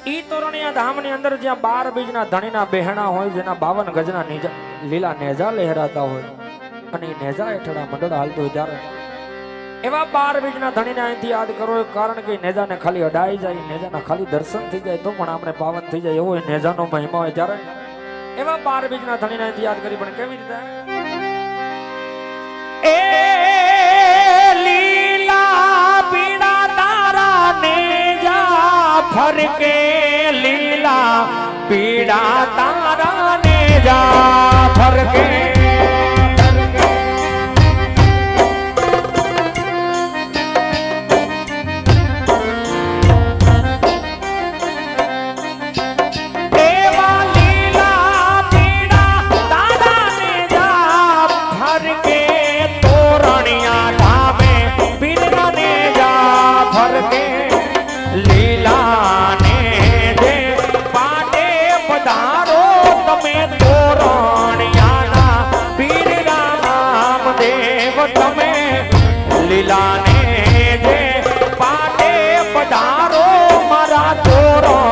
ઈ તોરણિયા ધામની અંદર જ્યાં 12 બીજના ધણીના બહેણા હોય, જેના 52 ગજના લીલા નેજા લહેરાતા હોય અને એ નેજા હેઠળ મંડળ હાલતું હોય, ત્યારે એવા 12 બીજના ધણીને અહીંથી યાદ કરો. કારણ કે નેજાને ખાલી અડાઈ જાય, નેજાના ખાલી દર્શન થઈ જાય તો પણ આપણે પાવન થઈ જાય, એવો નેજાનો મહિમા હોય. ત્યારે એવા 12 બીજના ધણીને અહીંથી યાદ કરી. પણ કેવી રીતે? એ લીલા પીડા તારા નેજા ફરકે, લીલા પીડા તારા નેજા ફરકે. લીલાને જે પાટે પધારો મારા તોરણ